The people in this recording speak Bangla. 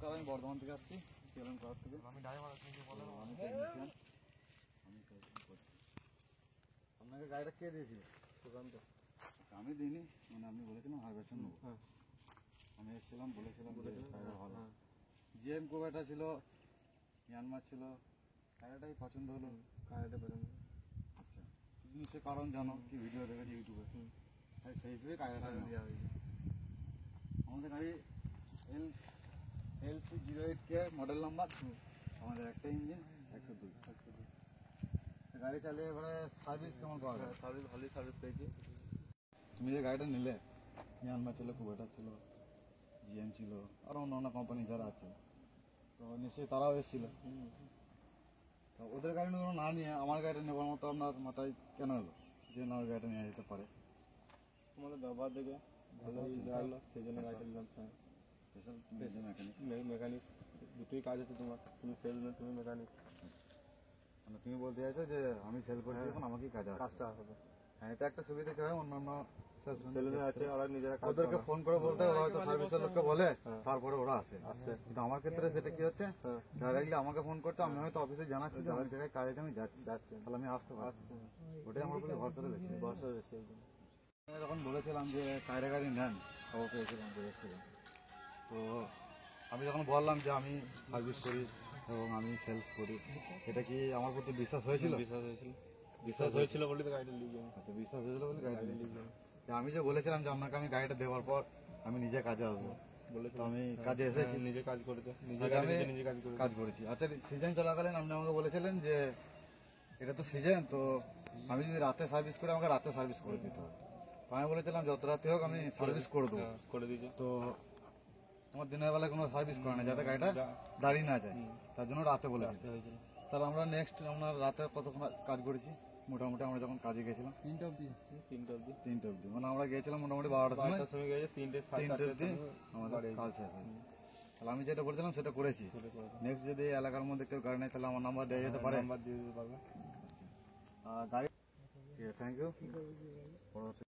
নমস্কার, আমি বর্ধমান থেকে আসছি, সিএলএম করার থেকে। আমি ড্রাইভার আছি, বলেন। আমি করছি। আপনাকে গাড়িটা কে দিয়েছিল? সুকান্ত। আমি দিইনি, মানে আপনি বলেছিলাম হারভেস্টার নেবো। হ্যাঁ, আমি এসেছিলাম, বলেছিলাম গাড়িটা ভালো। হ্যাঁ। জিএম কোবেটা ছিল, মিয়ানমার ছিল, গাড়িটাই পছন্দ হলো। গাড়িটা পছন্দ। আচ্ছা, নিশ্চয়ই কারণ জানো, কি ভিডিও দেখেছি ইউটিউবে, তাই সেই হিসেবে গাড়িটা দেওয়া হয়েছে। আমাদের গাড়ি LC08K মডেল নাম্বার। আমাদের একটা ইঞ্জিন, 102। গাড়ি চালিয়ে এবারে সার্ভিস কেমন পাওয়া যায়? সার্ভিস ভালোই সার্ভিস পেয়েছি। তুমি যে গাড়িটা নিলে, মিয়ানমার ছিল, কুবেটা ছিল, জিএম ছিল, আরো অন্য কোম্পানি যারা আছে, তো নিশ্চয়ই তারাও এসেছিল। তো ওদের গাড়ি না নিয়ে আমার গাড়িটা নেবার মতো আপনার মাথায় কেন এলো যে না ওই গাড়িটা নিয়ে যেতে পারে? আমাদের ব্যবহার দেখে ভালোই লাগলো, সেই জন্য গাড়িটা নিলাম। Special mechanic. মেকানিক দুটোই কাজ আছে তোমার, তুমি সেলসম্যান, তুমি মেকানিক। মানে তুমি বলতে চাইছো যে আমি সেল করছি, এখন আমাকেই কাজটা হবে। হ্যাঁ, এটা একটা সুবিধা কি হয়, অন্যান্য সেলসম্যান আছে, ওরা নিজেরা কাজ ওদেরকে করে। ফোন করে বলতে ওরা হয়তো সার্ভিসের লোককে বলে, হ্যাঁ। তারপরে ওরা আসে। কিন্তু আমার ক্ষেত্রে সেটা কি হচ্ছে, হ্যাঁ। ডাইরেক্টলি আমাকে ফোন করতে, আমি হয়তো অফিসে জানাচ্ছি যে আমি জায়গায় কাজে আমি যাচ্ছি, তাহলে আমি আসতে পারছি। ওটাই আমার প্রতি ভরসাটা বেশি। বর্ষা বেশি একদম। আমি যখন বলেছিলাম যে কায়রা গাড়ি নেন, খবর পেয়েছিলাম, এসেছিলাম, তো আমি যখন বললাম যে আমি সার্ভিস করি এবং আমি সেলস করি, এটা কি আমার প্রতি বিশ্বাস হয়েছিল? বিশ্বাস হয়েছিল বলে তো গাড়িটা লিখে। আচ্ছা, বিশ্বাস হয়েছিল বলে গাড়িটা নিয়েছিলাম। আমি যে বলেছিলাম যে আপনাকে আমি গাড়িটা দেওয়ার পর আমি নিজে কাজে আসবো, তো আমি কাজে এসেছি, নিজে কাজ করতে, আমি কাজ করেছি। আচ্ছা, সিজন চলাকালীন আপনি আমাকে বলেছিলেন যে এটা তো সিজন, তো আমি যদি রাতে সার্ভিস করে আমাকে রাতে সার্ভিস করে দিতে হবে। তো আমি বলেছিলাম যত রাতে হোক আমি সার্ভিস করে দেবো। করে দিয়েছে। তো তোমার দিনের বেলায় কোনো সার্ভিস করে না, যাতে গাড়িটা দাঁড়িয়ে না যায়, তার জন্য রাতে বলেছি। তাহলে আমরা নেক্সট আমরা রাতে কতক্ষণ কাজ করেছি? মোটামুটি আমরা যখন কাজে গেছিলাম 3টা অব্দি, মানে আমরা গেছিলাম মোটামুটি 12টার সময় গেছে, 3টে অব্দি আমাদের কাজ শেষ হয়েছে। তাহলে আমি যেটা বলেছিলাম সেটা করেছি। নেক্সট যদি এই এলাকার মধ্যে কেউ গাড়ি নেই, তাহলে আমার নাম্বার দেওয়া যেতে পারে। নাম্বার দিয়ে দিতে পারবে। গাড়ি, থ্যাংক ইউ।